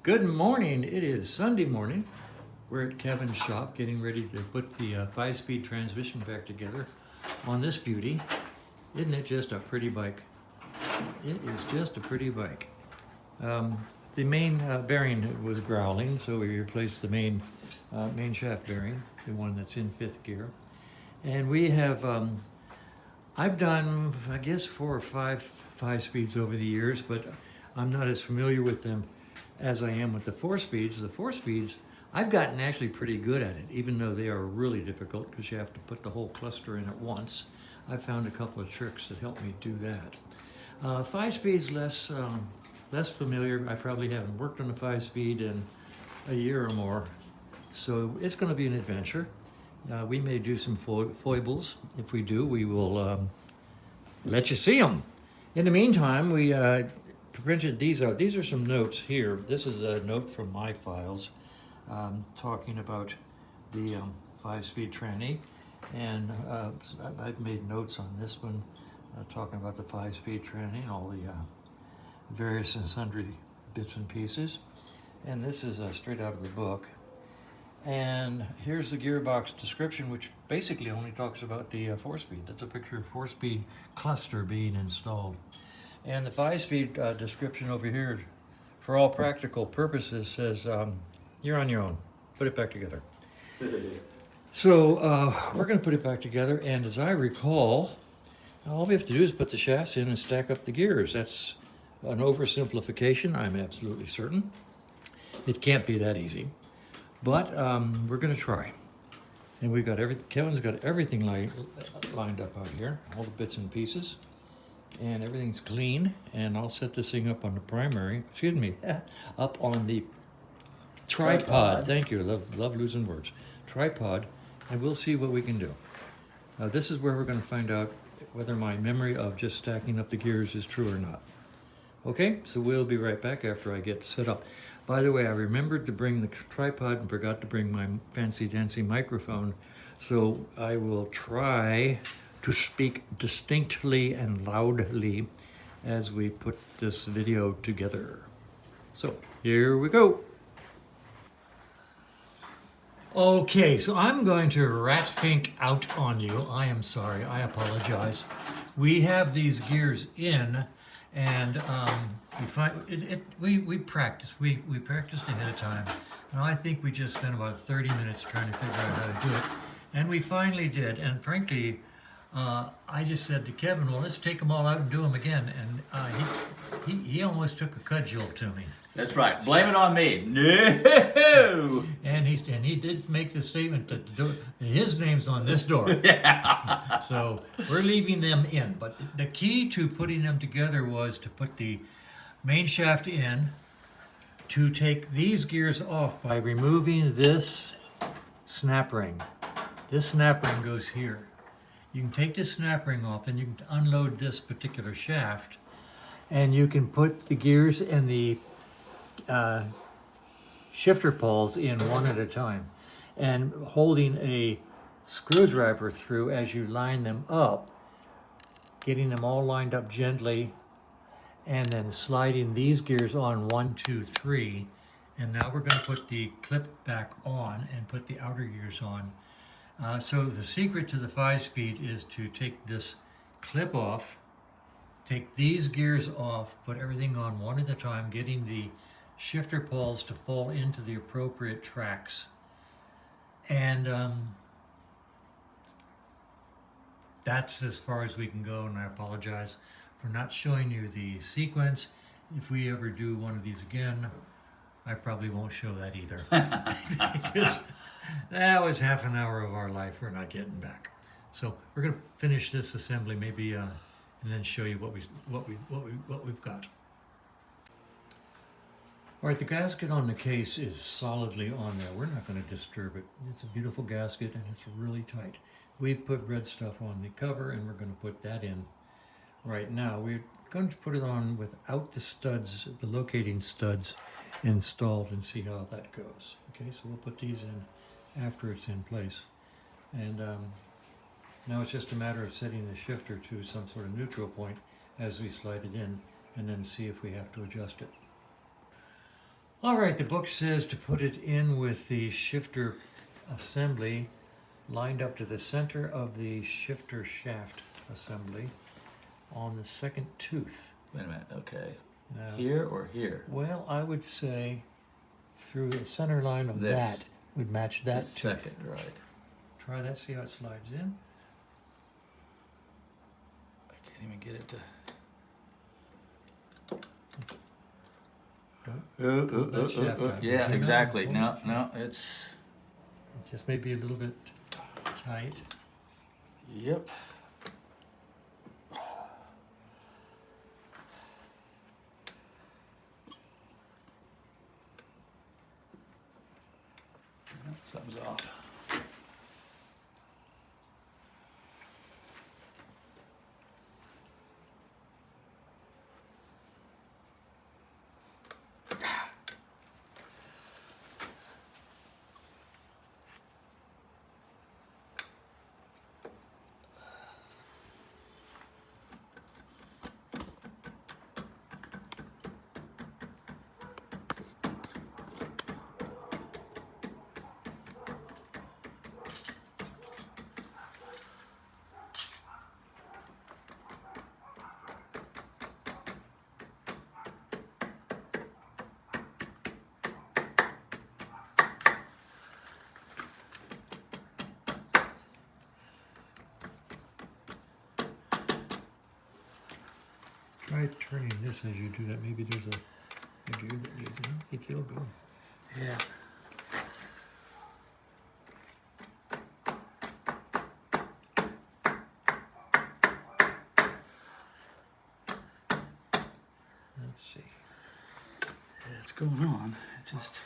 Good morning. It is Sunday morning. We're at Kevin's shop getting ready to put the 5-speed transmission back together on this beauty. Isn't it just a pretty bike? It is just a pretty bike. The main bearing was growling, so we replaced the main shaft bearing, the one that's in 5th gear. And we have, I've done, I guess, 4 or 5 speeds over the years, but I'm not as familiar with them as I am with the 4 speeds. The 4 speeds, I've gotten actually pretty good at it, even though they are really difficult because you have to put the whole cluster in at once. I found a couple of tricks that help me do that. 5 speeds less familiar. I probably haven't worked on a 5-speed in a year or more, so it's going to be an adventure. We may do some foibles. If we do, we will let you see them. In the meantime, we printed these out. These are some notes here. This is a note from my files talking about the 5-speed tranny, and I've made notes on this one talking about the 5-speed tranny and all the various and sundry bits and pieces. And this is straight out of the book. And here's the gearbox description, which basically only talks about the 4-speed. That's a picture of 4-speed cluster being installed. And the 5-speed description over here, for all practical purposes, says you're on your own. Put it back together. So we're going to put it back together, and as I recall, all we have to do is put the shafts in and stack up the gears. That's an oversimplification, I'm absolutely certain. It can't be that easy. But we're going to try. And we've got everything, Kevin's got everything lined up out here, all the bits and pieces. And everything's clean. And I'll set this thing up on the primary, up on the tripod. Thank you, love losing words. Tripod, and we'll see what we can do. This is where we're going to find out whether my memory of just stacking up the gears is true or not. Okay, so we'll be right back after I get set up. By the way, I remembered to bring the tripod and forgot to bring my fancy-dancy microphone, so I will try to speak distinctly and loudly as we put this video together. So, here we go. Okay, so I'm going to rat-fink out on you. I am sorry, I apologize. We have these gears in, and we practiced. We practiced ahead of time, and I think we just spent about 30 minutes trying to figure out how to do it, and we finally did. And frankly, I just said to Kevin, "Well, let's take them all out and do them again." And he almost took a cudgel to me. That's right. Blame it on me. No. And he did make the statement that his name's on this door. Yeah. So we're leaving them in. But the key to putting them together was to put the main shaft in, to take these gears off by removing this snap ring. This snap ring goes here. You can take this snap ring off and you can unload this particular shaft, and you can put the gears and the shifter pulls in one at a time, and holding a screwdriver through as you line them up, getting them all lined up gently, and then sliding these gears on 1, 2, 3. And now we're going to put the clip back on and put the outer gears on. So the secret to the 5-speed is to take this clip off, take these gears off, put everything on one at a time, getting the shifter pulls to fall into the appropriate tracks. And that's as far as we can go, and I apologize for not showing you the sequence. If we ever do one of these again, I probably won't show that either. Because that was half an hour of our life we're not getting back. So we're going to finish this assembly maybe and then show you what we've got. All right, the gasket on the case is solidly on there. We're not going to disturb it. It's a beautiful gasket and it's really tight. We've put red stuff on the cover, and we're going to put that in right now. We're going to put it on without the studs, the locating studs installed, and see how that goes. Okay, so we'll put these in after it's in place. And now it's just a matter of setting the shifter to some sort of neutral point as we slide it in, and then see if we have to adjust it. All right, the book says to put it in with the shifter assembly lined up to the center of the shifter shaft assembly on the second tooth. Wait a minute. Okay. Now, Here or here? well, I would say through the center line of This. that would match that The tooth. second, right. Try that, see how it slides in. I can't even get it to. That shaft out. Yeah, You know, exactly. hold No, it. no, it's. It just maybe a little bit tight. Yep. Something's off. Try turning this as you do that. Maybe there's a gear that needs it. You feel good. Yeah. Let's see. Yeah, it's going on. It's just.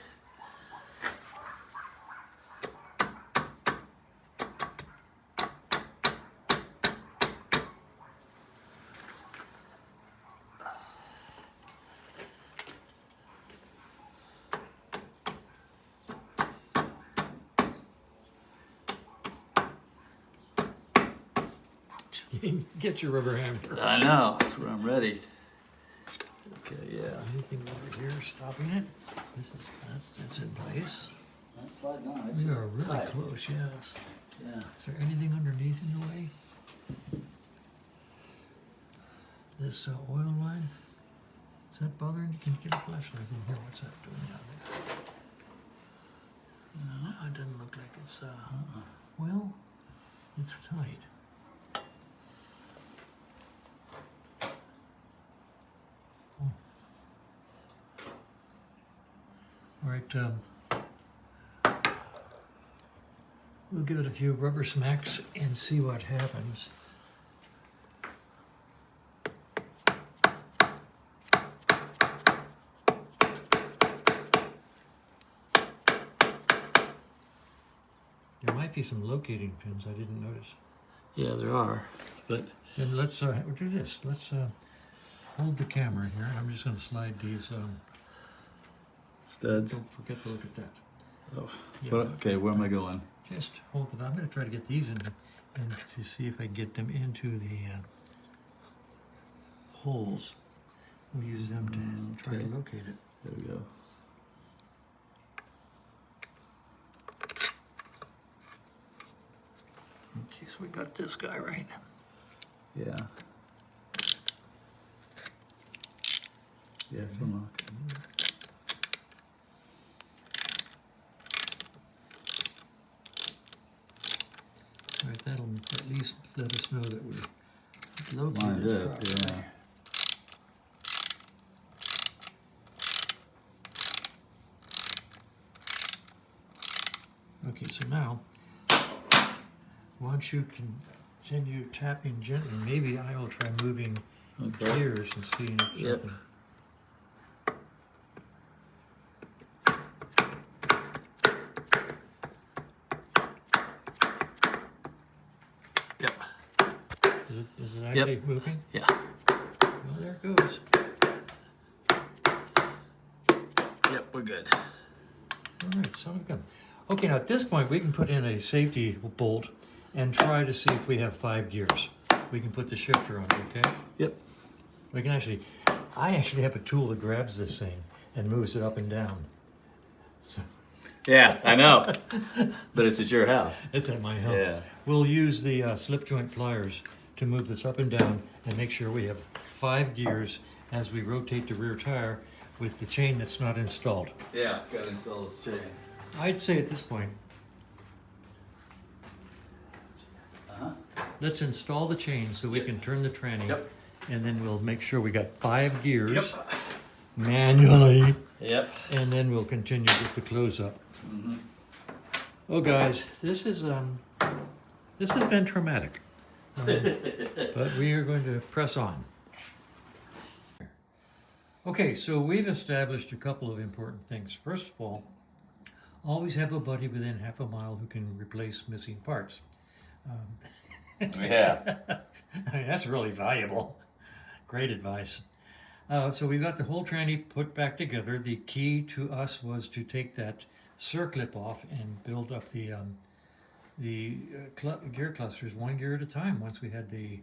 Get your rubber hammer. I know. That's where I'm ready. Okay. Yeah. Anything over here stopping it? That's in place. That's sliding on. It's We just are really tight. close, yes. Yeah. Is there anything underneath in the way? This oil line? Is that bothering you? Can you get a flashlight in here? What's that doing down there? No, it doesn't look like it's, well, it's tight. Oh. All right, we'll give it a few rubber smacks and see what happens. There might be some locating pins I didn't notice. Yeah, there are, but Then let's we'll do this. Let's hold the camera here. I'm just going to slide these. studs. Don't forget to look at that. Oh. Yeah, But, okay, where am I going? just hold it. I'm going to try to get these in and to see if I get them into the holes. We'll use them to try to Okay. locate it. There we go. Okay, so we got this guy right. Yeah. Yeah, it's unlocked. All right, that'll at least let us know that we're located Lined up, properly. yeah. Okay, so now, once you continue tapping gently, maybe I will try moving Okay. gears and seeing if Yep. something. Yep. Is it actually moving? Yeah. Well, there it goes. Yep, we're good. All right, sounds good. Okay, now at this point, we can put in a safety bolt and try to see if we have 5 gears. We can put the shifter on it, okay? Yep. We can I actually have a tool that grabs this thing and moves it up and down. So Yeah, I know. But it's at your house. it's at my house. Yeah. We'll use the slip joint pliers to move this up and down and make sure we have 5 gears as we rotate the rear tire with the chain that's not installed. Yeah, gotta install this chain. I'd say at this point, let's install the chain so we can turn the tranny. Yep. And then we'll make sure we got 5 gears manually. Yep. And then we'll continue with the close up. Mm-hmm. Oh guys, this has been traumatic. But we are going to press on. Okay, so we've established a couple of important things. First of all, always have a buddy within half a mile who can replace missing parts. Yeah. I mean, that's really valuable. Great advice. So we got the whole tranny put back together. The key to us was to take that circlip off and build up the gear clusters 1 gear at a time. Once we had the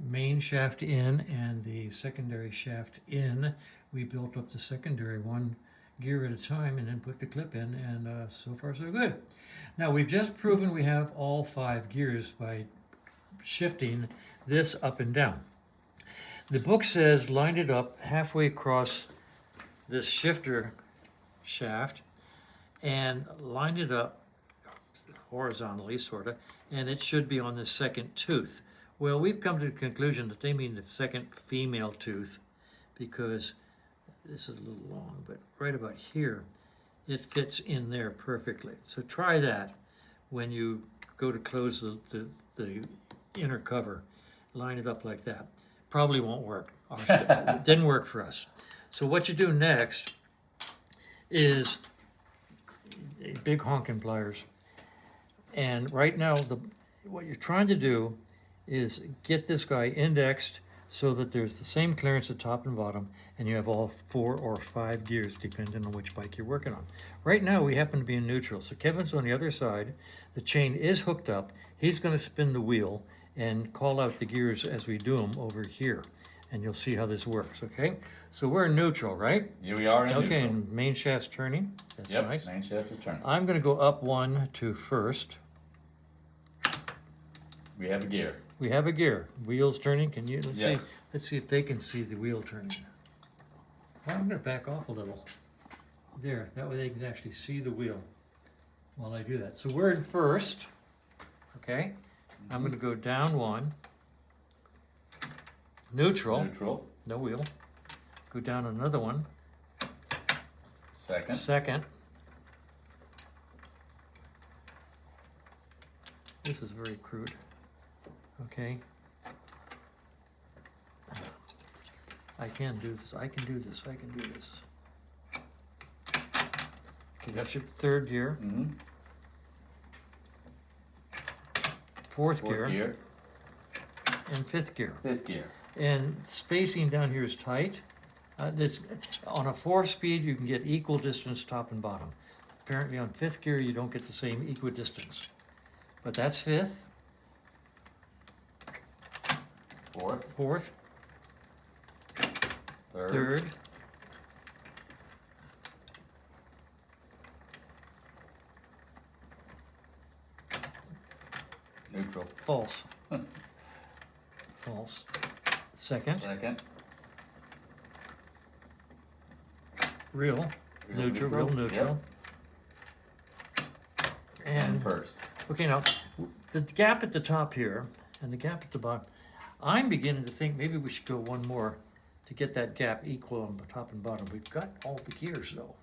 main shaft in and the secondary shaft in, we built up the secondary 1 gear at a time and then put the clip in, and so far so good. Now we've just proven we have all 5 gears by shifting this up and down. The book says line it up halfway across this shifter shaft and line it up horizontally, sort of, and it should be on the second tooth. Well, we've come to the conclusion that they mean the second female tooth, because this is a little long, but right about here, it fits in there perfectly. So try that when you go to close the inner cover. Line it up like that. Probably won't work. It didn't work for us. So what you do next is big honking pliers. And right now, what you're trying to do is get this guy indexed so that there's the same clearance at top and bottom, and you have all 4 or 5 gears depending on which bike you're working on. Right now we happen to be in neutral, so Kevin's on the other side. The chain is hooked up. He's going to spin the wheel and call out the gears as we do them over here, and you'll see how this works. Okay, so we're in neutral, right? Here we are in neutral. Okay, and main shaft's turning. That's Yep, nice. main shaft is turning. I'm going to go up 1 to first. We have a gear. We have a gear. Wheels turning. Can you? Yes. Let's see if they can see the wheel turning. Well, I'm going to back off a little. There. That way they can actually see the wheel while I do that. So we're in first. Okay. I'm going to go down 1. Neutral. Neutral. No wheel. Go down another one. Second. Second. This is very crude. Okay. I can do this. I can do this. I can do this. Okay, that's your 3rd gear. Mm-hmm. 4th Fourth gear. gear. And 5th gear. 5th gear. And spacing down here is tight. This on a 4-speed, you can get equal distance top and bottom. Apparently on 5th gear, you don't get the same equidistance. But that's 5th. 4th. 4th. 3rd. 3rd. Neutral. False. False. 2nd. 2nd. Real. Neutral. Real neutral. Yep. And 1st. okay, now the gap at the top here and the gap at the bottom, I'm beginning to think maybe we should go 1 more to get that gap equal on the top and bottom. We've got all the gears though.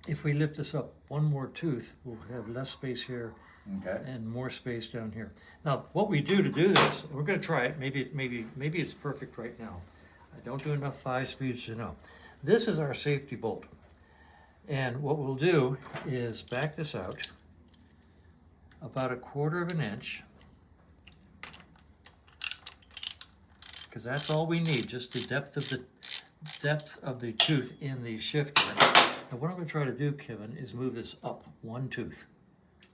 If we lift this up 1 more tooth, we'll have less space here Okay. and more space down here. Now, what we do to do this, we're going to try it. Maybe it's perfect right now. I don't do enough 5 speeds to know. This is our safety bolt. And what we'll do is back this out about 1/4 of an inch, because that's all we need, just the depth of the tooth in the shifter. Now what I'm going to try to do, Kevin, is move this up 1 tooth.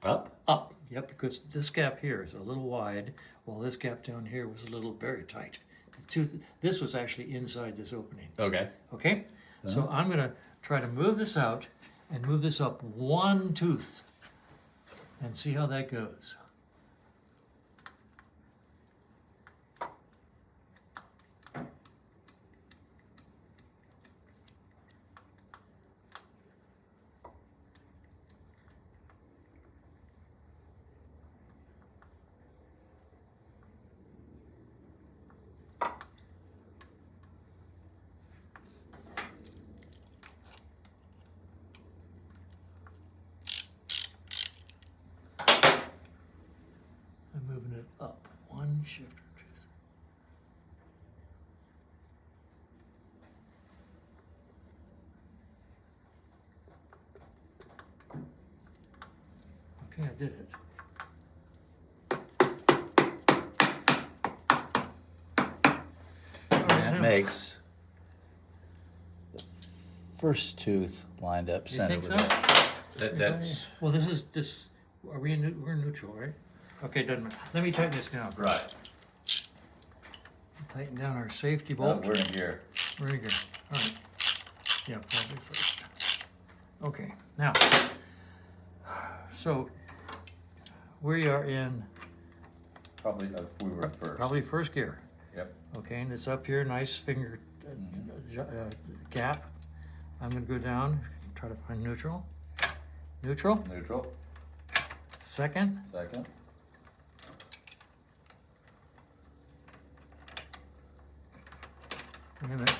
Up? Up, yep, because this gap here is a little wide, while this gap down here was a little very tight. this was actually inside this opening. Okay. Okay? So I'm gonna try to move this out and move this up one tooth and see how that goes. I'm moving it up one shifter tooth. Okay, I did it. That makes the first tooth lined up You center think with so? that. That's Well, this is this. Are we in? We're in neutral, right? Okay, doesn't matter. Let me tighten this down. right. Tighten down our safety Well, bolt. we're in gear. We're in good. All right. Yeah, probably first. Okay, now. So we are in Probably if we were first. probably first gear. Yep. Okay, and it's up here, nice finger gap. I'm gonna go down, try to find neutral. Neutral. Neutral. Second. Second. Wait a minute.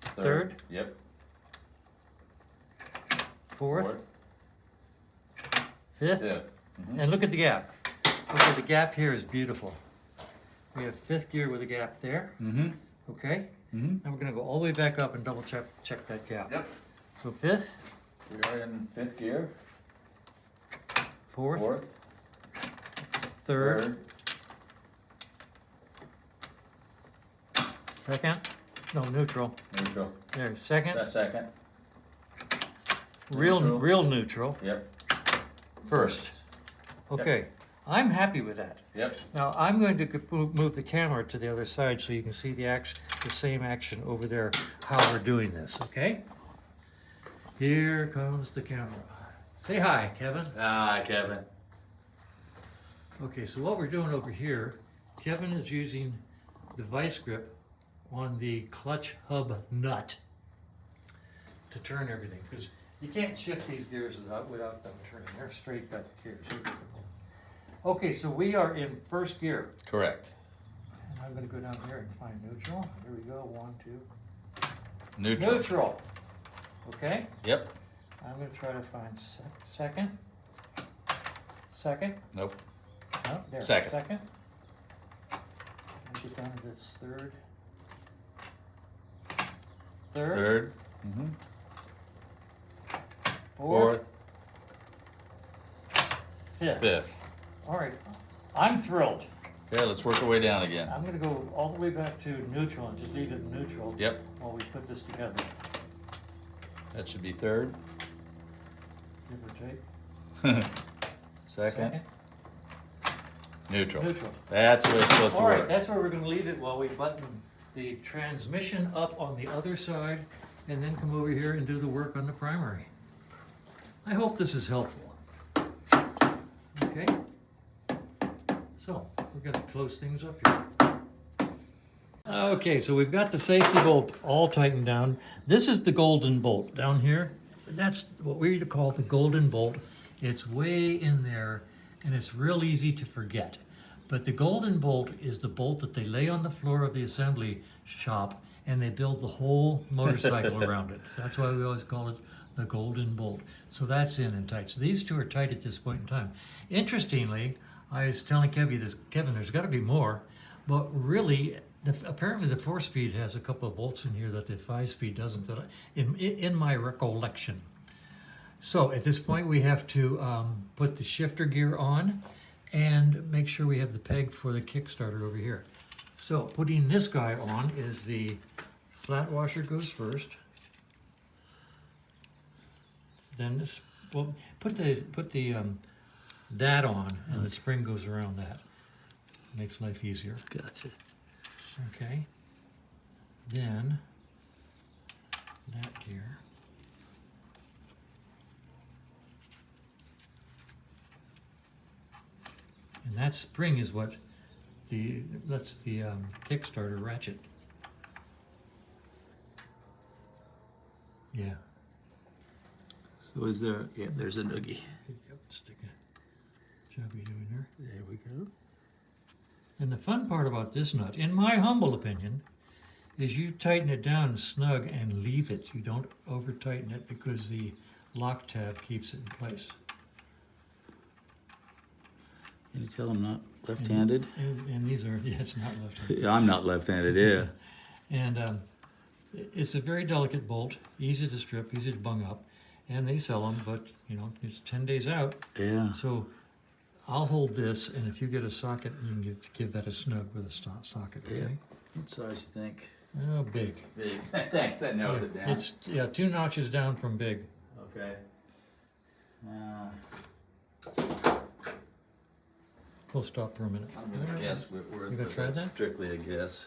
Third. Yep. Fourth. Fifth. Fifth. And look at the gap. Okay, the gap here is beautiful. We have fifth gear with a gap there. Mm-hmm. Okay. Mm-hmm. Now we're gonna go all the way back up and double check that gap. Yep. So fifth, We are in fifth gear. fourth, Fourth. third, second. No, neutral. Neutral. There, second. That second. Real neutral. real neutral. Yep. First. Okay. I'm happy with that. Yep. Now I'm going to move the camera to the other side so you can see the same action over there, how we're doing this, okay? Here comes the camera. Say hi, Kevin. Ah, Kevin. Okay, so what we're doing over here, Kevin is using the vice grip on the clutch hub nut to turn everything, because you can't shift these gears without them turning. They're straight back gears. They're difficult. Okay, so we are in first gear. Correct. And I'm going to go down here and find neutral. Here we go. 1, 2. Neutral. Neutral. Okay. Yep. I'm going to try to find second. Second. Nope. No, there. Second. Second. And get down to this third. Third. Third. Mm-hmm. Fourth. Fourth. Fifth. Fifth. All right. I'm thrilled. Okay, let's work our way down again. I'm going to go all the way back to neutral and just leave it neutral. Yep. While we put this together. That should be third. Give or take. Second. Neutral. Neutral. That's the way it's supposed to All right, work. that's where we're going to leave it while we button the transmission up on the other side and then come over here and do the work on the primary. I hope this is helpful. Okay? So, we're going to close things up here. Okay, so we've got the safety bolt all tightened down. This is the golden bolt down here. That's what we call the golden bolt. It's way in there, and it's real easy to forget. But the golden bolt is the bolt that they lay on the floor of the assembly shop, and they build the whole motorcycle around it. So that's why we always call it the golden bolt. So that's in and tight. So these two are tight at this point in time. Interestingly, I was telling Kevin, there's got to be more, but really, apparently the 4-speed has a couple of bolts in here that the 5-speed doesn't, in my recollection. So at this point, we have to put the shifter gear on and make sure we have the peg for the Kickstarter over here. So putting this guy on is the flat washer goes first. Then this, well, put the that on, and the spring goes around that. Makes life easier. Gotcha. Okay. then that gear. And that spring is what that's the Kickstarter ratchet. Yeah. So is there, yeah, there's a noogie. Yep, stick a chubby in there. There we go. And the fun part about this nut, in my humble opinion, is you tighten it down snug and leave it. You don't over tighten it because the lock tab keeps it in place. Can you tell I'm not left-handed? And these are, yeah, it's not left-handed. Yeah, I'm not left-handed, yeah. And it's a very delicate bolt, easy to strip, easy to bung up, and they sell them, but you know, it's 10 days out. Yeah. So I'll hold this, and if you get a socket, you can give that a snug with a socket, okay? Yeah. What size you think? Oh, big. Big. Thanks, that narrows it down. It's, yeah, 2 notches down from big. Okay. We'll stop for a minute. I'm gonna guess Whitworth, You gonna but try that's that? strictly a guess.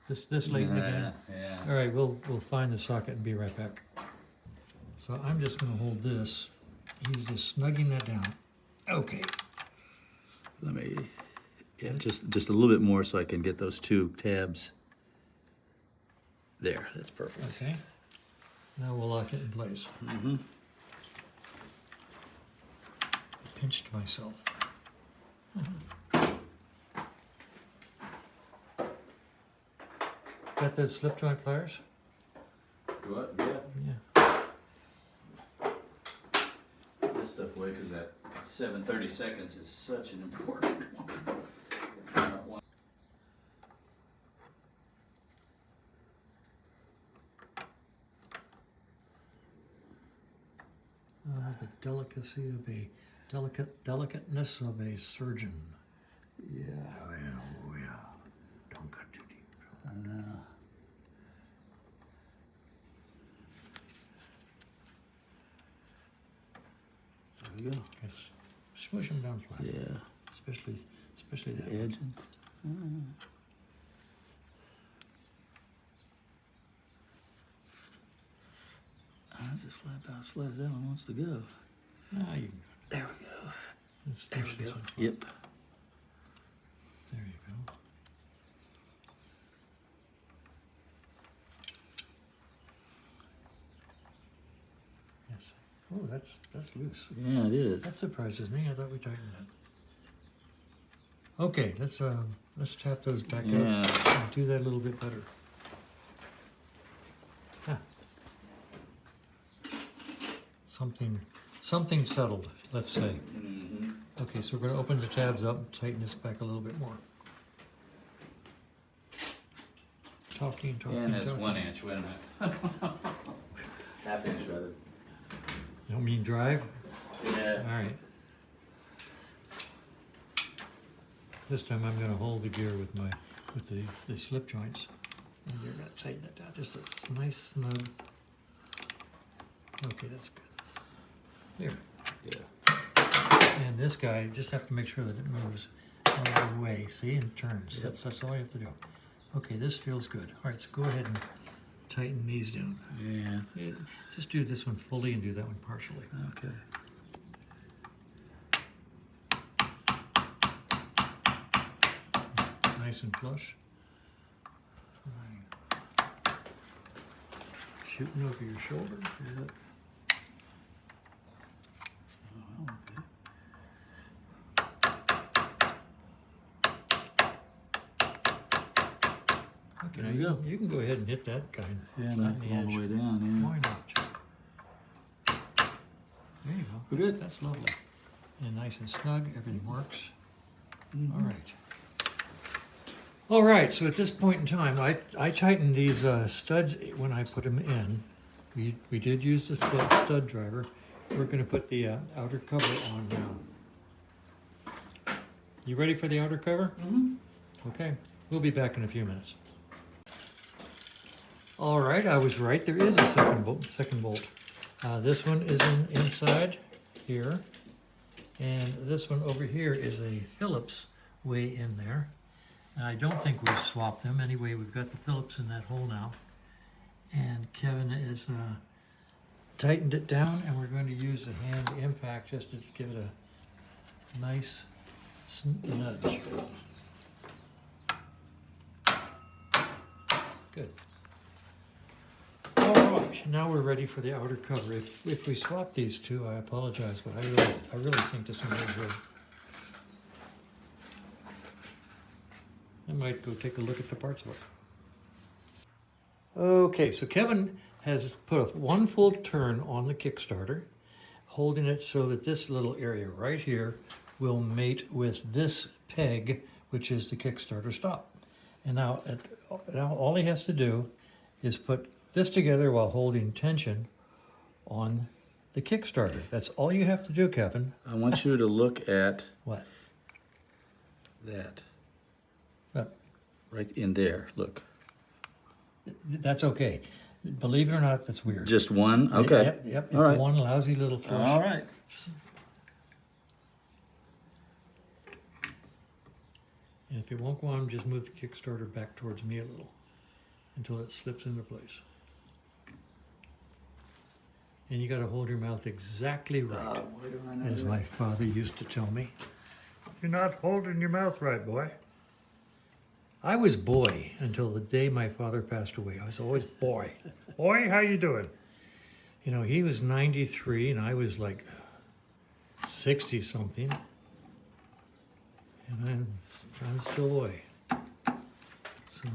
This late in the game. Yeah. All right, we'll find the socket and be right back. So I'm just gonna hold this. He's just snugging that down. Okay. Let me, yeah, just a little bit more so I can get those 2 tabs. There, that's perfect. Okay. Now we'll lock it in place. Mm-hmm. I pinched myself. Got those slip joint pliers? What? Yeah. Yeah. This stuff away because that 7:30 seconds is such an important one. The delicacy of a delicateness of a surgeon. Yeah. Oh yeah. Don't cut too deep. There we go. Just smush them down flat. Yeah. Especially that The one. edge. That's as flat about as flat as that one wants to go. Ah, you can There we go. let's There push we this go. one. Yep. There you go. Yes. Oh, that's loose. Yeah, it is. That surprises me. I thought we tightened that. Okay, let's tap those back Yeah. up and do that a little bit better. Ah. Something settled, let's say. Mm-hmm. Okay, so we're going to open the tabs up and tighten this back a little bit more. Talking. And it's 1 inch. Wait a minute. Half inch rather. You don't mean drive? Yeah. All right. This time I'm going to hold the gear with the slip joints, and you're going to tighten it down just a nice snug. Okay, that's good. Here. Yeah. And this guy, you just have to make sure that it moves out of the way. See, and turns. Yep. That's all you have to do. Okay, this feels good. All right, so go ahead and tighten these down. Yeah. Yeah, just do this one fully and do that one partially. Okay. Nice and flush. Right. Shooting over your shoulder. Yep. Oh, okay. Okay, There now we go. you can go ahead and hit that guy. Yeah, flatten knock the it all edge. the way down. Why not? There you go. We're That's, good. that's lovely. And nice and snug, everything works. Yeah. All right. All right, so at this point in time, I tightened these studs when I put them in. We did use the stud driver. We're going to put the outer cover on now. You ready for the outer cover? Mm-hmm. Okay, we'll be back in a few minutes. All right, I was right. There is a second bolt. This one is inside here, and this one over here is a Phillips way in there. And I don't think we've swapped them. Anyway, we've got the Phillips in that hole now. And Kevin has tightened it down, and we're going to use the hand impact just to give it a nice nudge. Good. All right, now we're ready for the outer cover. If we swap these two, I apologize, but I really think this one is good. I might go take a look at the parts of it. Okay, so Kevin has put one full turn on the Kickstarter, holding it so that this little area right here will mate with this peg, which is the Kickstarter stop. And now all he has to do is put this together while holding tension on the Kickstarter. That's all you have to do, Kevin. I want you to look at What? that. What? Right in there, look. That's okay. Believe it or not, that's weird. Just one? Okay. Yep. All It's right. one lousy little flush. All right. And if it won't go on, just move the Kickstarter back towards me a little until it slips into place. And you got to hold your mouth exactly right, Why do I know as that? my father used to tell me. You're not holding your mouth right, boy. I was boy until the day my father passed away. I was always boy. Boy, how you doing? You know, he was 93 and I was like 60 something. And I'm still boy. So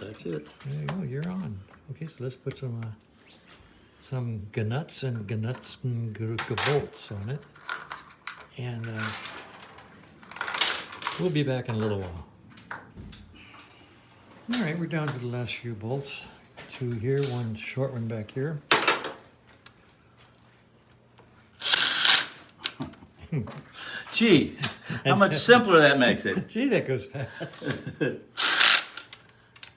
That's it. there you go, you're on. Okay, so let's put some gnuts and bolts on it. And we'll be back in a little while. All right, we're down to the last few bolts. Two here, one short one back here. Gee, how much simpler that makes it. Gee, that goes fast.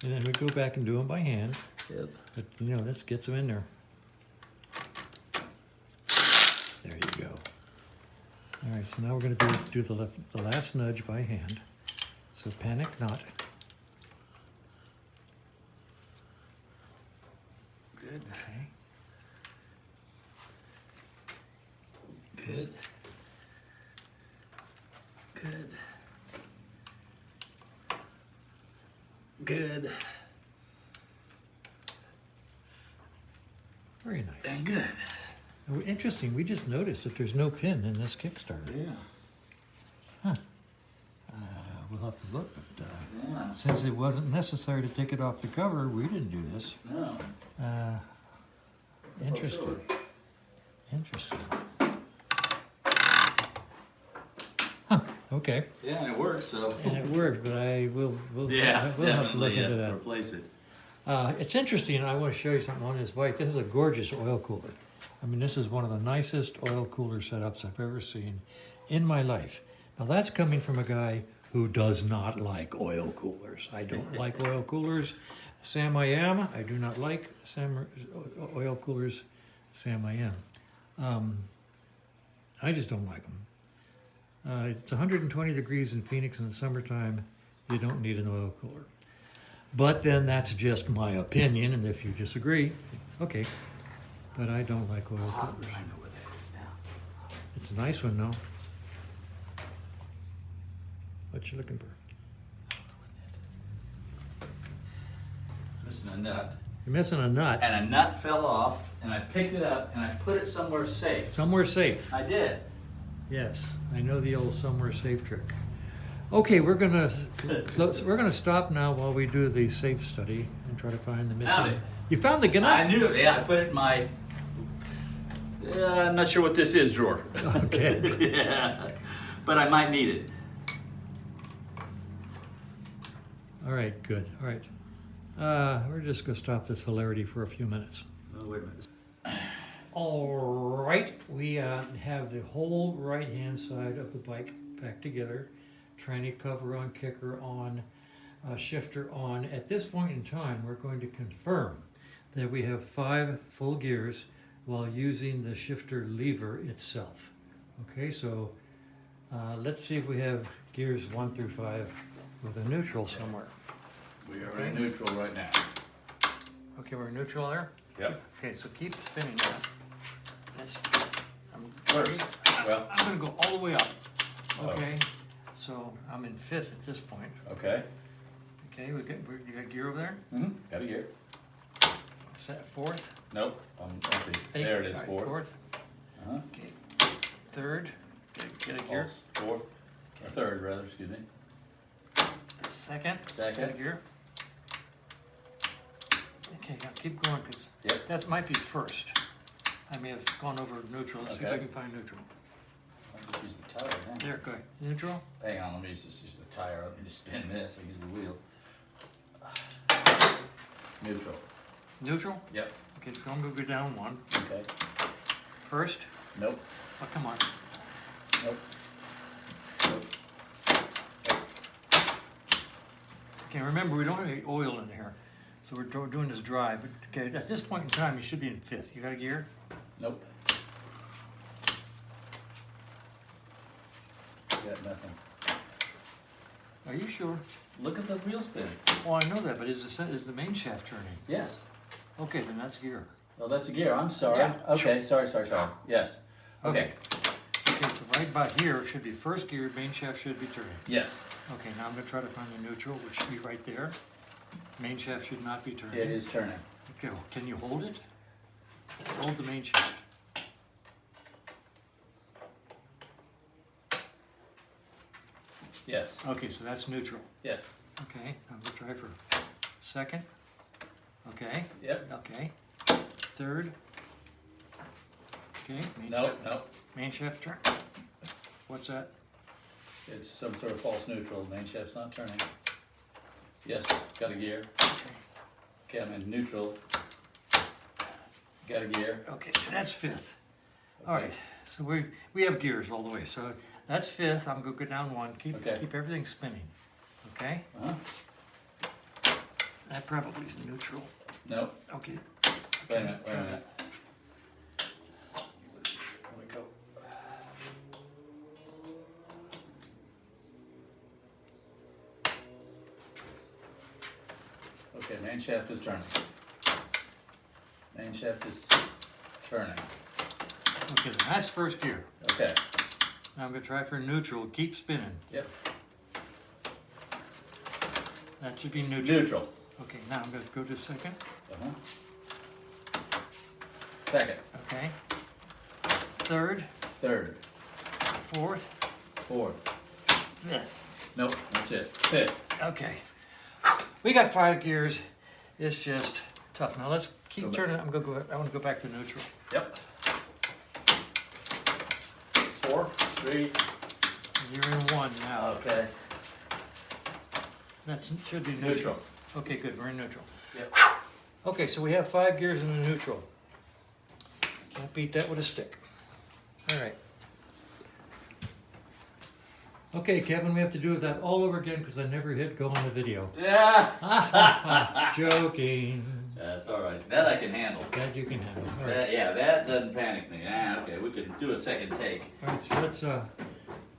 And then we go back and do them by hand. Yep. But, you know, let's get some in there. There you go. All right, so now we're going to do the last nudge by hand. So panic not. Good. Okay. Good. Good. Good. Very nice. And good. Oh, interesting, we just noticed that there's no pin in this Kickstarter. Yeah. Huh. We'll have to look, but Yeah. since it wasn't necessary to take it off the cover, we didn't do this. No. Interesting. Sure. Interesting. Huh, okay. Yeah, and it works, so. And it worked, but we'll Yeah, we'll have to look definitely into that. replace it. It's interesting, I want to show you something on this bike. This is a gorgeous oil cooler. I mean, this is one of the nicest oil cooler setups I've ever seen in my life. Now that's coming from a guy who does not like oil coolers. I don't like oil coolers. Sam I am. I do not like oil coolers. Sam I am. I just don't like them. It's 120 degrees in Phoenix in the summertime. You don't need an oil cooler. But then that's just my opinion, and if you disagree, okay. But I don't like oil coolers. I know where that is now. It's a nice one, though. What you looking for? Missing a nut. You're missing a nut. And a nut fell off, and I picked it up, and I put it somewhere safe. Somewhere safe. I did. Yes, I know the old somewhere safe trick. Okay, we're gonna stop now while we do the safe study and try to find the missing. Found it. You found the I gnut? knew it. Yeah, I put it in my. I'm not sure what this is, drawer. Okay. Yeah, but I might need it. All right, good. All right. We're just gonna stop this hilarity for a few minutes. Oh, wait a minute. All right, we have the whole right-hand side of the bike back together. Tranny cover on, kicker on, shifter on. At this point in time, we're going to confirm that we have 5 full gears while using the shifter lever itself. Okay, so let's see if we have gears 1 through 5 with a neutral somewhere. We are in neutral right now. Okay, we're in neutral there? Yep. Okay, so keep spinning that. I'm First, well, I'm gonna go all the way up. Oh. Okay, so I'm in 5th at this point. okay. Okay, you got gear over there? Mm-hmm. Got a gear. Set 4th. Nope. There it is, All right, 4th. 4th. Uh-huh. Okay, 3rd. Get a gear. False, 4th. Or 3rd, rather, excuse me. 2nd. Second. Get a gear. Okay, now keep going because Yep. that might be 1st. I may have gone over neutral. Let's see if I Okay. can find neutral. I'll just use the tire. Hang on. There, good. Neutral. Hang on, let me just use the tire. Let me just spin this. I use the wheel. Neutral. Neutral? Yep. Okay, so I'm gonna go down 1. Okay. 1st. Nope. Oh, come on. Nope. Nope. Okay, remember, we don't have any oil in here. So we're doing this dry. But okay, at this point in time, you should be in 5th. You got a gear? Nope. Got nothing. Are you sure? Look at the wheel spinning. Oh, I know that, but is the main shaft turning? Yes. Okay, then that's gear. Oh, that's a gear. I'm sorry. Yeah, Okay, sorry. Yes. Okay. Okay, so right about here should be 1st gear, main shaft should be turning. Yes. Okay, now I'm gonna try to find the neutral, which should be right there. Main shaft should not be turning. It is turning. Okay, well, can you hold it? Hold the main shaft. Yes. Okay, so that's neutral. Yes. Okay, I'm gonna try for 2nd. Okay. Yep. Okay. 3rd. Okay, main shaft turn. What's that? It's some sort of false neutral. Main shaft's not turning. Yes. Got a gear. Okay. Okay, I'm in neutral. Got a gear. Okay, that's 5th. All right, so we have gears all the way. So that's 5th. I'm gonna go down 1. Keep everything spinning. Okay. Uh-huh. That probably is neutral. Nope. Okay. Wait a minute. There we go. Okay, main shaft is turning. Main shaft is turning. Okay, that's 1st gear. Okay. Now I'm gonna try for neutral. Keep spinning. Yep. That should be neutral. Neutral. Okay, now I'm gonna go to 2nd. Uh-huh. 2nd. Okay. 3rd. 3rd. 4th. 4th. 5th. Nope, that's it. 5th. Okay. We got 5 gears. It's just tough. Now let's keep Go back. turning. I want to go back to neutral. Yep. 4, 3. You're in 1 now. Okay. That should be neutral. Neutral. Okay, good. We're in neutral. Yep. Okay, so we have 5 gears in the neutral. Can't beat that with a stick. All right. Okay, Kevin, we have to do that all over again because I never hit go on the video. Yeah. Joking. That's all right. That I can handle. That you can handle. All right. Yeah, that doesn't panic me. Okay, we can do a second take. All right, so let's,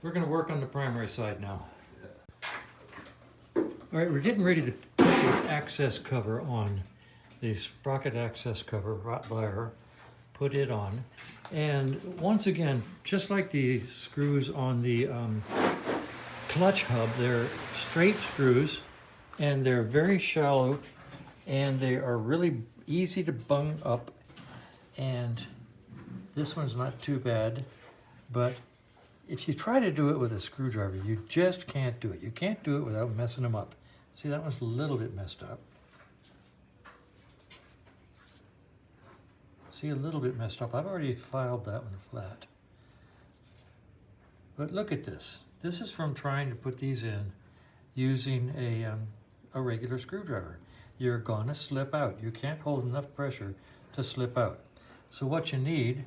we're going to work on the primary side now. All right, we're getting ready to put the access cover on, the sprocket access cover, Rottweiler, put it on. And once again, just like the screws on the clutch hub, they're straight screws and they're very shallow and they are really easy to bung up. And this one's not too bad, but if you try to do it with a screwdriver, you just can't do it. You can't do it without messing them up. See, that one's a little bit messed up. See, a little bit messed up. I've already filed that one flat. But look at this. This is from trying to put these in using a regular screwdriver. You're gonna slip out. You can't hold enough pressure to slip out. So what you need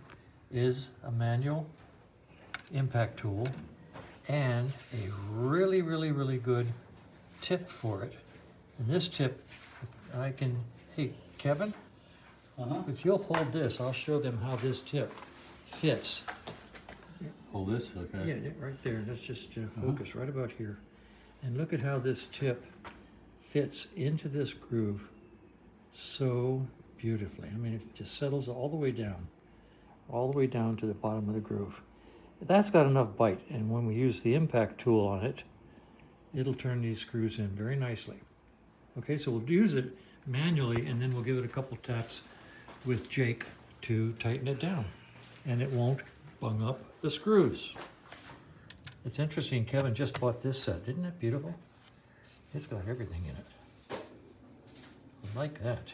is a manual impact tool and a really, really, really good tip for it. And this tip, I can, hey, Kevin, if you'll hold this, I'll show them how this tip fits. Hold this, okay. Yeah, right there. Let's just focus right about here. And look at how this tip fits into this groove so beautifully. I mean, it just settles all the way down to the bottom of the groove. That's got enough bite, and when we use the impact tool on it, it'll turn these screws in very nicely. Okay, so we'll use it manually, and then we'll give it a couple taps with Jake to tighten it down, and it won't bung up the screws. It's interesting, Kevin just bought this set. Isn't it beautiful? It's got everything in it. I like that.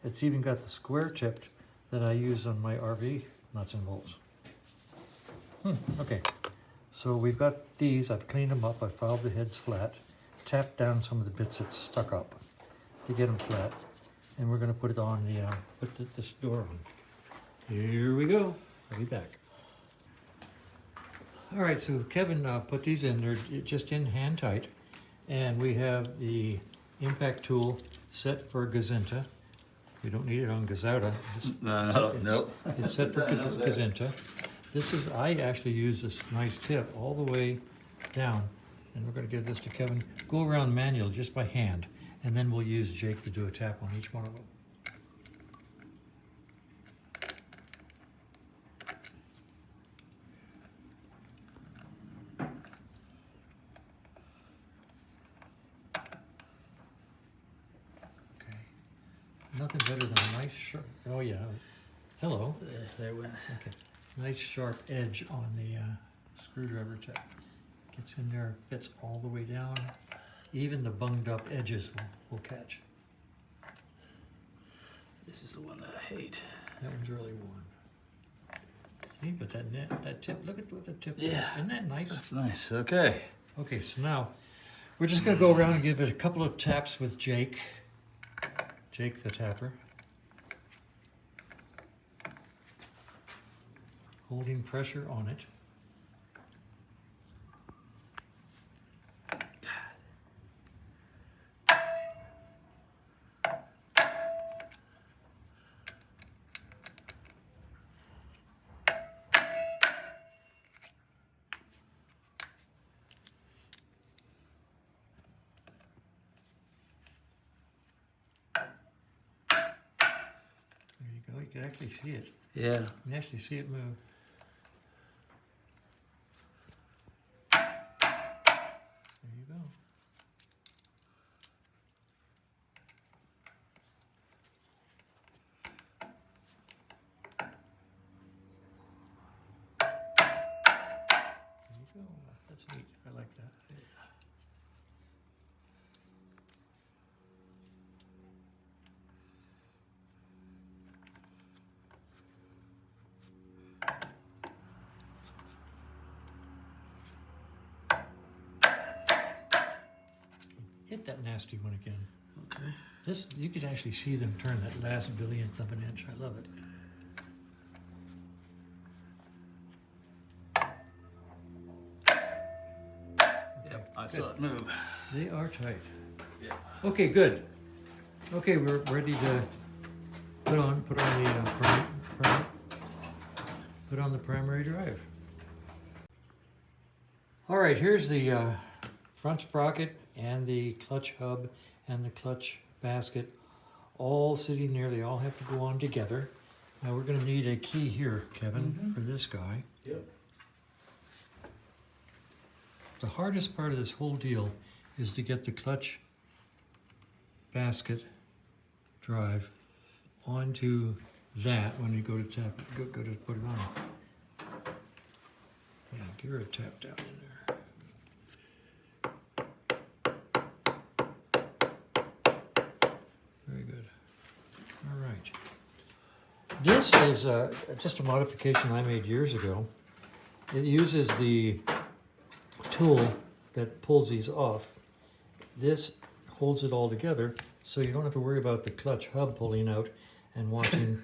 It's even got the square tipped that I use on my RV nuts and bolts. Okay, so we've got these. I've cleaned them up. I filed the heads flat, tapped down some of the bits that stuck up to get them flat, and we're going to put it on this door on. Here we go. I'll be back. All right, so Kevin put these in. They're just in hand tight, and we have the impact tool set for Gazinta. We don't need it on Gazauta. Nope. It's set for Gazinta. I actually use this nice tip all the way down, and we're going to give this to Kevin. Go around manual just by hand, and then we'll use Jake to do a tap on each one of them. Okay. Nothing better than a nice sharp. Oh yeah. Hello. There it went. Okay. Nice sharp edge on the screwdriver tip. Gets in there, fits all the way down. Even the bunged up edges will catch. This is the one that I hate. That one's really worn. See, but that tip, look at what the tip is. Yeah. Isn't that nice? That's nice. Okay. Okay, so now we're just gonna go around and give it a couple of taps with Jake. Jake the tapper. Holding pressure on it. There you go, you can actually see it. Yeah. You can actually see it move. There you go. There you go. That's neat. I like that. Hit that nasty one again. Okay. This, you could actually see them turn that last billionth of an inch. I love it. Yep. I saw it move. They are tight. Yeah. Okay, good. Okay, we're ready to put on the primary drive. All right, here's the front sprocket and the clutch hub and the clutch basket all sitting there. They all have to go on together. Now we're going to need a key here, Kevin, for this guy. Yep. The hardest part of this whole deal is to get the clutch basket drive onto that when you go to tap it, go to put it on. Yeah, give her a tap down in there. Very good. All right. This is just a modification I made years ago. It uses the tool that pulls these off. This holds it all together, so you don't have to worry about the clutch hub pulling out and watching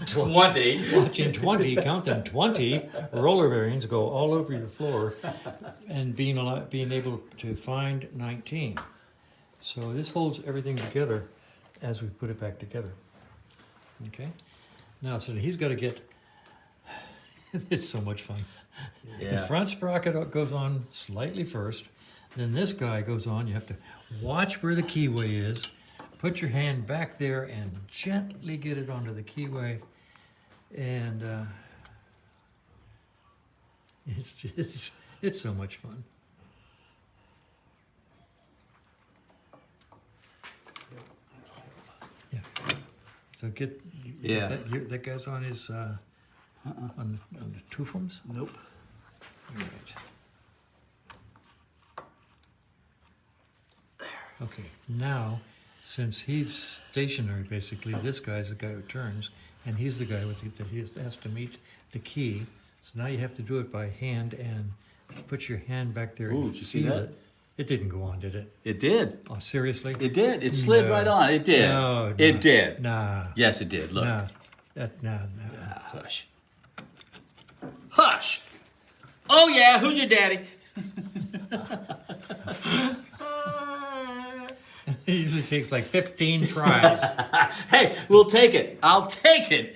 20, count them, 20 roller bearings go all over your floor and being able to find 19. So this holds everything together as we put it back together. Okay? Now, so he's got to get, it's so much fun. The front sprocket goes on slightly first. Then this guy goes on. You have to watch where the keyway is. Put your hand back there and gently get it onto the keyway. And it's so much fun. Yeah. So get that guy's on his on the two forms. Nope. All right. Okay, now, since he's stationary, basically, this guy's the guy who turns, and he's the guy that he has to meet the key. So now you have to do it by hand and put your hand back there. Ooh, and did you see feel that? It didn't go on, did it? It did. Oh, seriously? It did. It slid No. right on. It did. No, it did. Nah. Yes, it did. Look. Nah. Nah. Ah, hush. Hush. Oh yeah. Who's your daddy? It usually takes like 15 tries. Hey, we'll take it. I'll take it.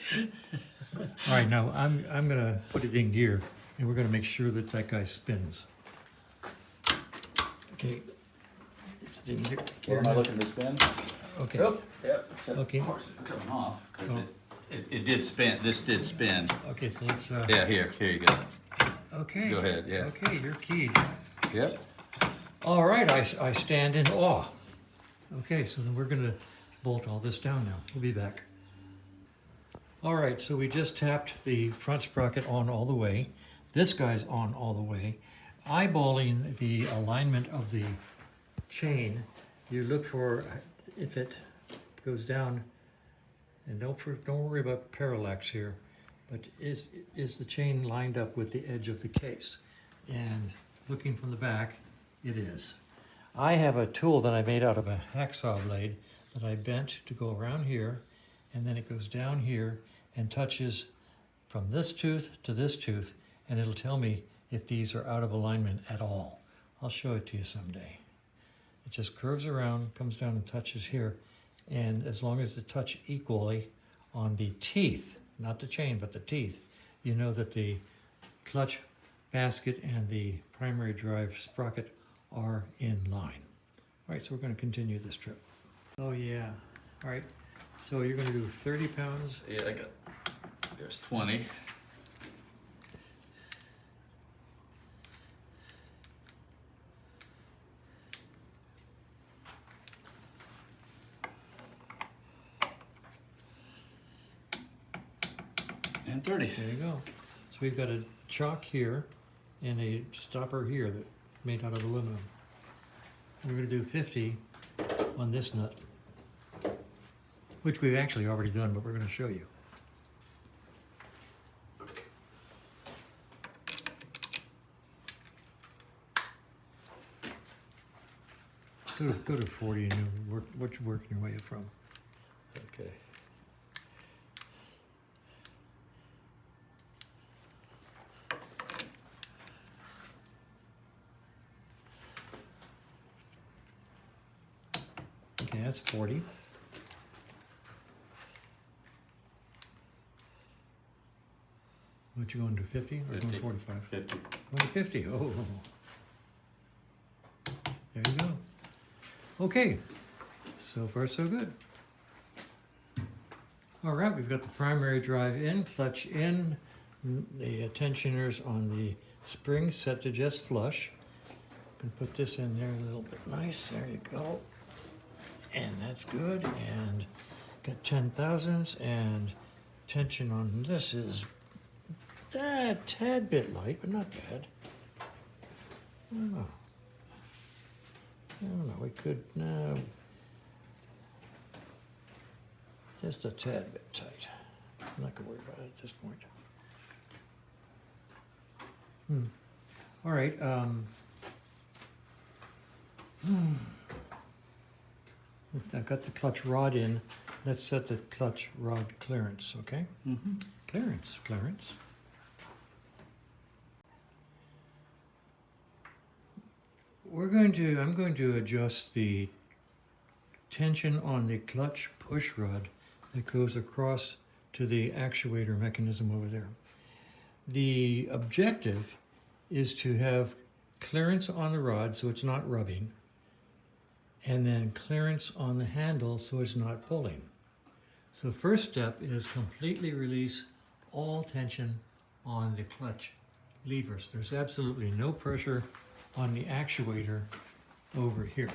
All right, now I'm gonna put it in gear, and we're gonna make sure that that guy spins. Okay, it's in gear. What am I looking to spin? Okay. Yep. Yep. Except Okay. of course it's coming off because Oh. It did spin. This did spin. Okay, so let's. Yeah. Here you go. Okay. Go ahead, yeah. Okay, you're keyed. Yep. All right, I stand in awe. Okay, so then we're gonna bolt all this down now. We'll be back. All right, so we just tapped the front sprocket on all the way. This guy's on all the way. Eyeballing the alignment of the chain, you look for if it goes down, and don't worry about parallax here, but is the chain lined up with the edge of the case? And looking from the back, it is. I have a tool that I made out of a hacksaw blade that I bent to go around here, and then it goes down here and touches from this tooth to this tooth, and it'll tell me if these are out of alignment at all. I'll show it to you someday. It just curves around, comes down and touches here, and as long as they touch equally on the teeth, not the chain, but the teeth, you know that the clutch basket and the primary drive sprocket are in line. All right, so we're going to continue this trip. Oh yeah. All right, so you're going to do 30 pounds. Yeah, I got. There's 20. And 30. There you go. So we've got a chock here and a stopper here that made out of aluminum. We're going to do 50 on this nut, which we've actually already done, but we're going to show you. Go to 40 and you work what you're working your way up from. Okay. Okay, that's 40. What you going to 50 or 50. going 45? 50. Going to 50. Oh. There you go. Okay. So far so good. All right, we've got the primary drive in, clutch in, the tensioners on the spring set to just flush. Can put this in there a little bit nice. There you go. And that's good. And got 10 thousandths, and tension on this is a tad bit light, but not bad. I don't know. We could, no. Just a tad bit tight. I'm not gonna worry about it at this point. All right, I've got the clutch rod in. Let's set the clutch rod clearance, okay? Mm-hmm. Clearance. I'm going to adjust the tension on the clutch push rod that goes across to the actuator mechanism over there. The objective is to have clearance on the rod so it's not rubbing, and then clearance on the handle so it's not pulling. So first step is completely release all tension on the clutch levers. There's absolutely no pressure on the actuator over here.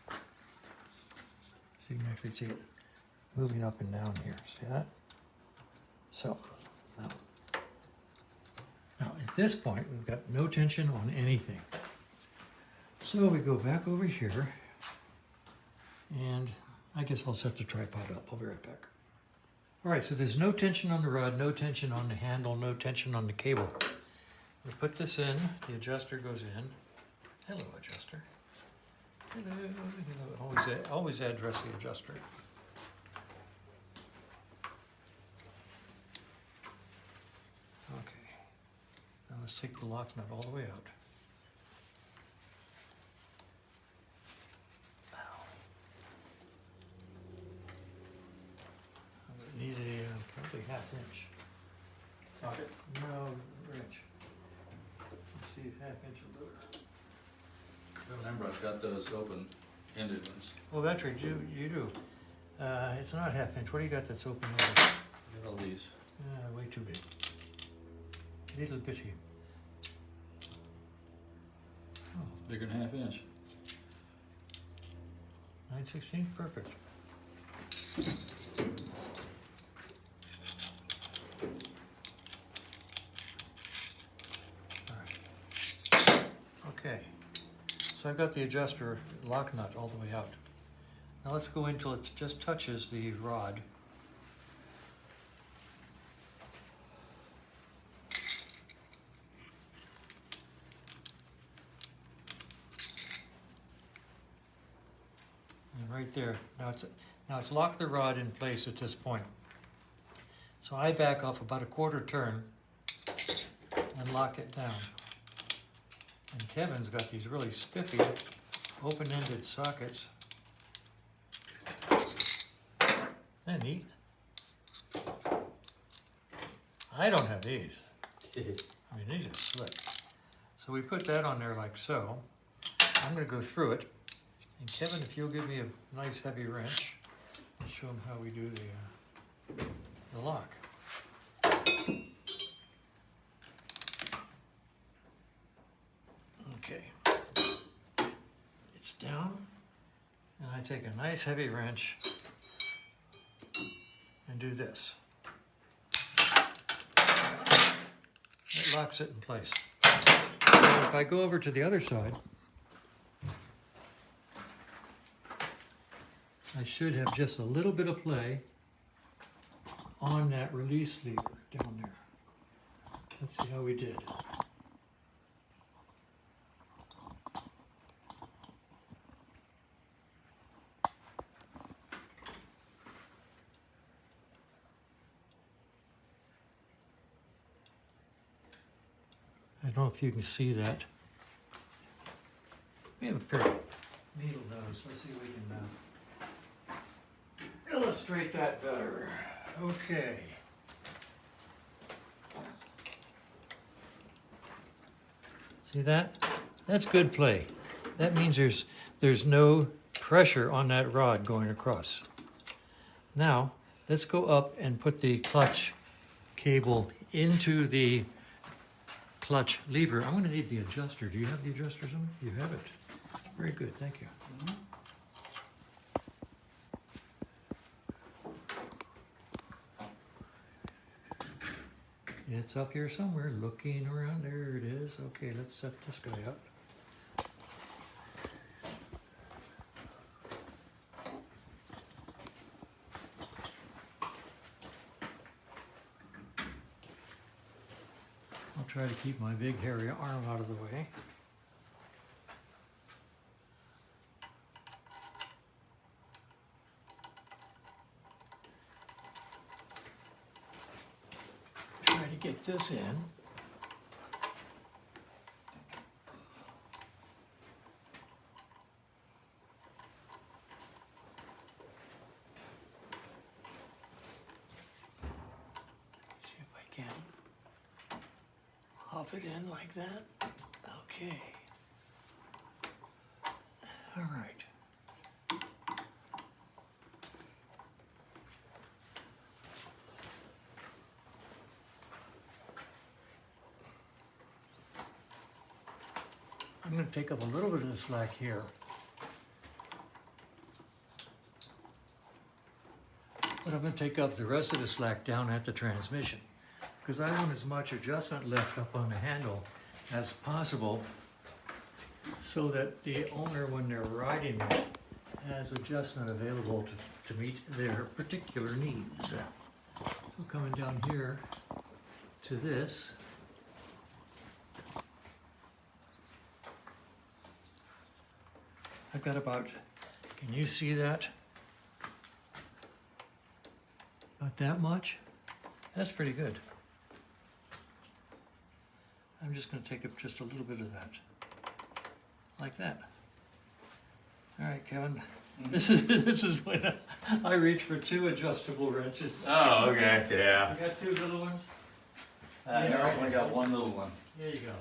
So you can actually see it moving up and down here. See that? So now at this point, we've got no tension on anything. So we go back over here, and I guess I'll set the tripod up. I'll be right back. All right, so there's no tension on the rod, no tension on the handle, no tension on the cable. We put this in, the adjuster goes in. Hello, adjuster. Hello, hello. Always address the adjuster. Okay, now let's take the lock nut all the way out. I'm gonna need a probably 1/2 inch. Socket? No, wrench. Let's see if 1/2 inch will do it. Remember, I've got those open-ended ones. Oh, that's right, you do. It's not 1/2 inch. What do you got that's open? I got all these. Way too big. Little bitty. Oh, Bigger than 1/2 inch. 9/16, perfect. All right. Okay. So I've got the adjuster lock nut all the way out. Now let's go until it just touches the rod. And right there, now it's locked the rod in place at this point. So I back off about a 1/4 turn and lock it down. And Kevin's got these really spiffy open-ended sockets. Isn't that neat? I don't have these. I mean, these are slick. So we put that on there like so. I'm gonna go through it. And Kevin, if you'll give me a nice heavy wrench, and show him how we do the lock. Okay. It's down, and I take a nice heavy wrench and do this. It locks it in place. Now, if I go over to the other side, I should have just a little bit of play on that release lever down there. Let's see how we did. I don't know if you can see that. We have a pair of needle nose. Let's see if we can illustrate that better. Okay. See that? That's good play. That means there's no pressure on that rod going across. Now, let's go up and put the clutch cable into the clutch lever. I'm going to need the adjuster. Do you have the adjuster somewhere? You have it. Very good, thank you. It's up here somewhere, looking around. There it is. Okay, let's set this guy up. I'll try to keep my big hairy arm out of the way. Try to get this in. See if I can. drop it in like that. Okay. All right. I'm going to take up a little bit of the slack here. But I'm going to take up the rest of the slack down at the transmission, because I want as much adjustment left up on the handle as possible, so that the owner, when they're riding it, has adjustment available to meet their particular needs. So coming down here to this, I've got about, can you see that? About that much? That's pretty good. I'm just going to take up just a little bit of that. Like that. All right, Kevin. This is when I reach for 2 adjustable wrenches. Oh, okay, yeah. You got 2 little ones? No, I only got one little one. There you go.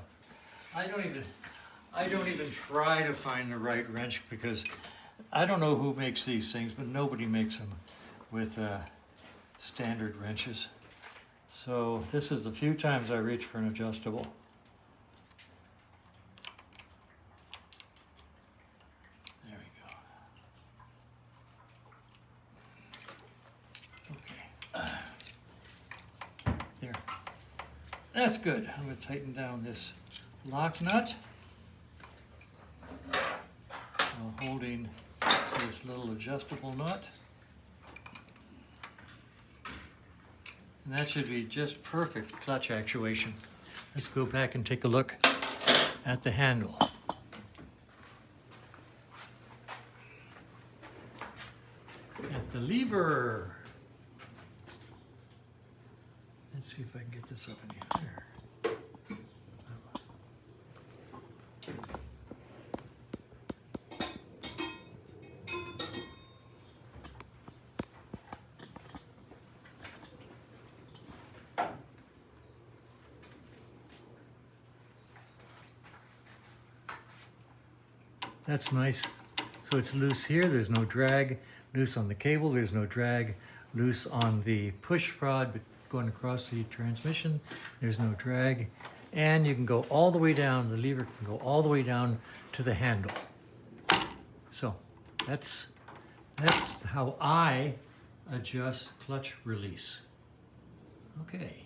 I don't even try to find the right wrench, because I don't know who makes these things, but nobody makes them with standard wrenches. So this is the few times I reach for an adjustable. There we go. Okay. There. That's good. I'm going to tighten down this lock nut while holding this little adjustable nut. And that should be just perfect clutch actuation. Let's go back and take a look at the handle. At the lever. Let's see if I can get this up in here. That's nice. So it's loose here, there's no drag. Loose on the cable, there's no drag. Loose on the push rod going across the transmission, there's no drag. And you can go all the way down, the lever can go all the way down to the handle. So that's how I adjust clutch release. Okay.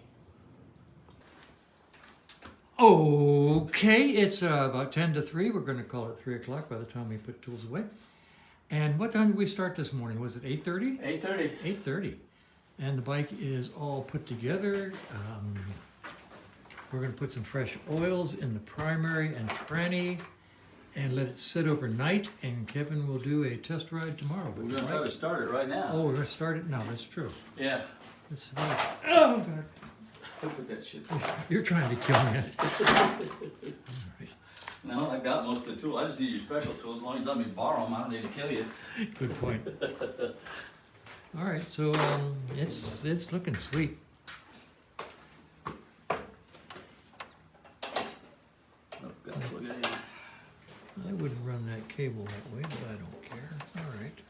Okay, it's about 10 to 3. We're going to call it 3 o'clock by the time we put tools away. And what time did we start this morning? Was it 8:30? 8:30. 8:30. And the bike is all put together. We're going to put some fresh oils in the primary and tranny and let it sit overnight. And Kevin will do a test ride tomorrow. We're going to try to start it right now. Oh, we're going to start it now. That's true. Yeah. Oh, God. Look at that shit. You're trying to kill me. No, I got most of the tools. I just need your special tools. As long as you let me borrow them, I don't need to kill you. Good point. All right, so it's looking sweet. Oh, gosh, look at it. I wouldn't run that cable that way, but I don't care. All right.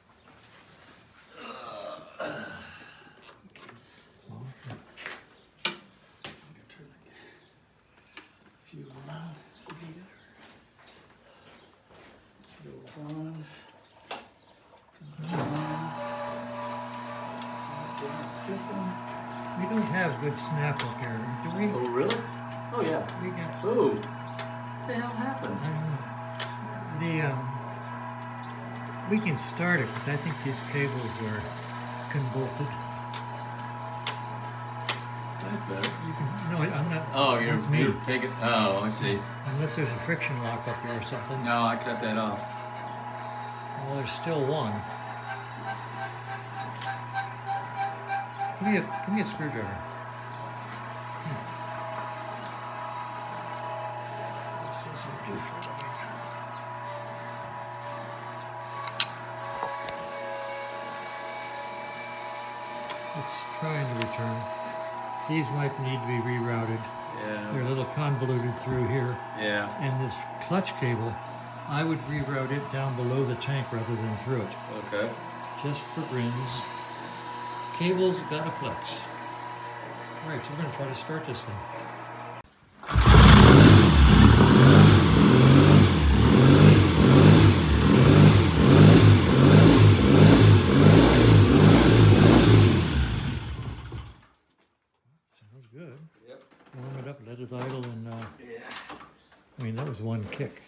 Fuel on. Fuel's on. We don't have good snap up here, do we? Oh, really? Oh, yeah. We got, Oh, what the hell happened? I don't know. We can start it, but I think these cables are convoluted. That's better. You can, no, I'm not. Oh, that's me. you're taking. Oh, I see. Unless there's a friction lock up here or something. No, I cut that off. Well, there's still one. Give me a screwdriver. What's this one do for me? It's trying to return. These might need to be rerouted. Yeah. They're a little convoluted through here. Yeah. And this clutch cable, I would reroute it down below the tank rather than through it. Okay. Just for grins. Cables gotta flex. All right, so we're gonna try to start this thing. Sounds good. Yep. Warm it up, let it idle, and Yeah. I mean, that was one kick.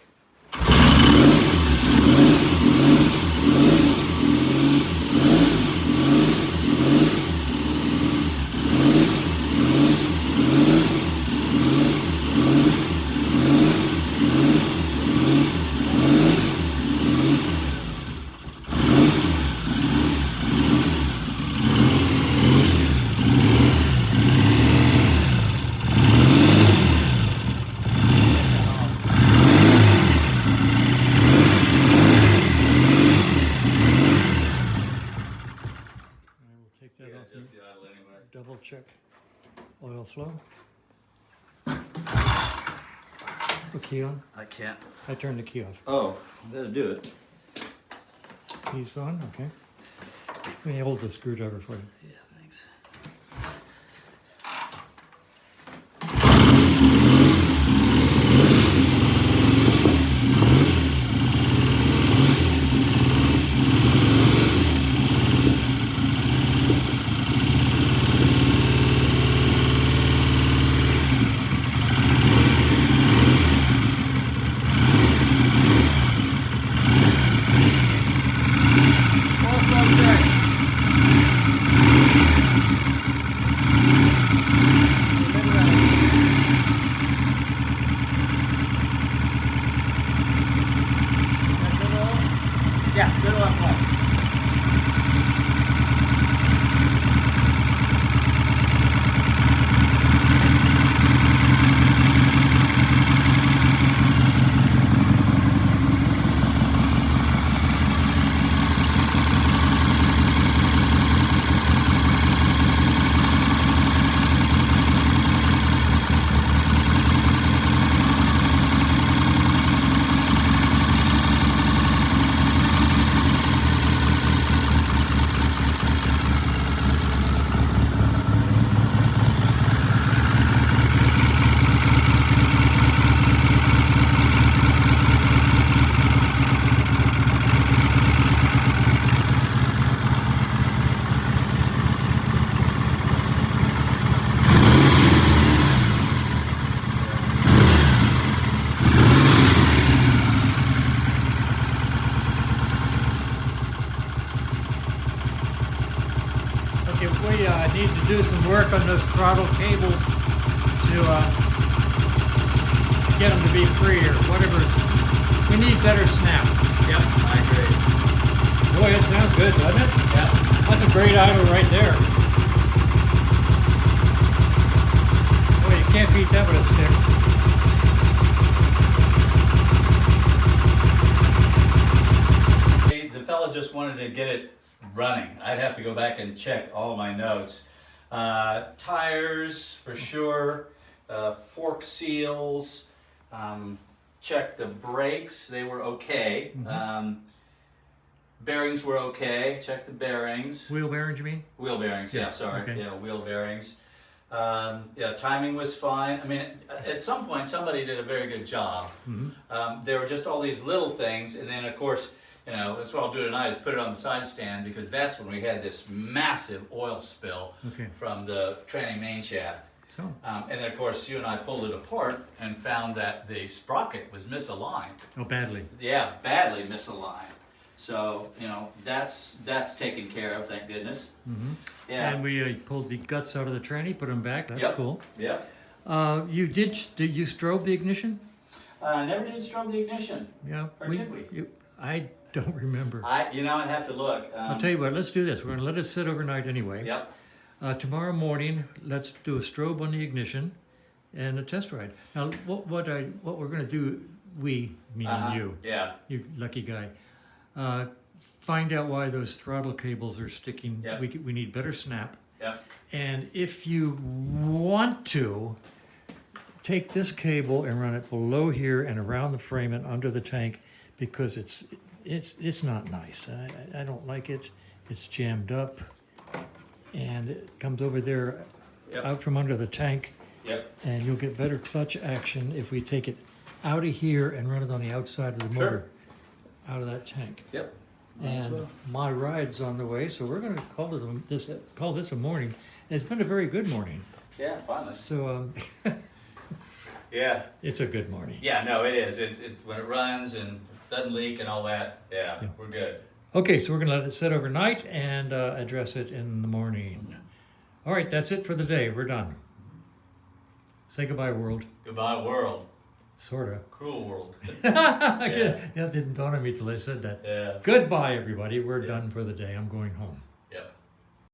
Take that off. Just the idle anyway. Double check oil flow. The key on. I can't. I turned the key off. Oh, that'll do it. Key's on. Okay. Let me hold the screwdriver for you. Yeah, thanks. Yeah, good one. Okay, we need to do some work on those throttle cables to get them to be free or whatever. We need better snap. Yep, I agree. Boy, it sounds good, doesn't it? Yeah. That's a great idle right there. Boy, you can't beat that with a stick. The fella just wanted to get it running. I'd have to go back and check all my notes. Tires, for sure. Fork seals. Check the brakes. They were okay. Bearings were okay. Check the bearings. Wheel bearings, you mean? Wheel bearings, yeah, sorry. okay. Yeah, wheel bearings. Yeah, timing was fine. I mean, at some point, somebody did a very good job. There were just all these little things, and then, of course, you know, that's what I'll do tonight is put it on the side stand, because that's when we had this massive oil spill from the Tranny main shaft. So, And then, of course, you and I pulled it apart and found that the sprocket was misaligned. oh, badly. Yeah, badly misaligned. So, you know, that's taken care of, thank goodness. Yeah. And we pulled the guts out of the tranny, put them back. That's Yep. cool. Yep. Did you strobe the ignition? Never did strobe the ignition. Yeah. Or did we? I don't remember. I have to look. I'll tell you what, let's do this. We're gonna let it sit overnight anyway. Yep. Tomorrow morning, let's do a strobe on the ignition and a test ride. Now, what we're gonna do, we, meaning you, Yeah. you lucky guy, find out why those throttle cables are sticking. Yep. We need better snap. Yep. And if you want to, take this cable and run it below here and around the frame and under the tank because it's not nice. I don't like it. It's jammed up and it comes over there Yep. out from under the tank, Yep. and you'll get better clutch action if we take it out of here and run it on the outside of the Sure. motor, out of that tank. Yep. Might as And well. my ride's on the way, so we're going to call this a morning. It's been a very good morning. Yeah, finally. So Yeah. it's a good morning. Yeah, no, it is. It's when it runs and doesn't leak and all that. Yeah, Yeah. we're good. Okay, so we're going to let it sit overnight and address it in the morning. All right, that's it for the day. We're done. Say goodbye, world. Goodbye, world. Sorta. Cruel world. Yeah. That didn't dawn on me till I said that. Yeah. Goodbye, everybody. We're done for the day. I'm going home.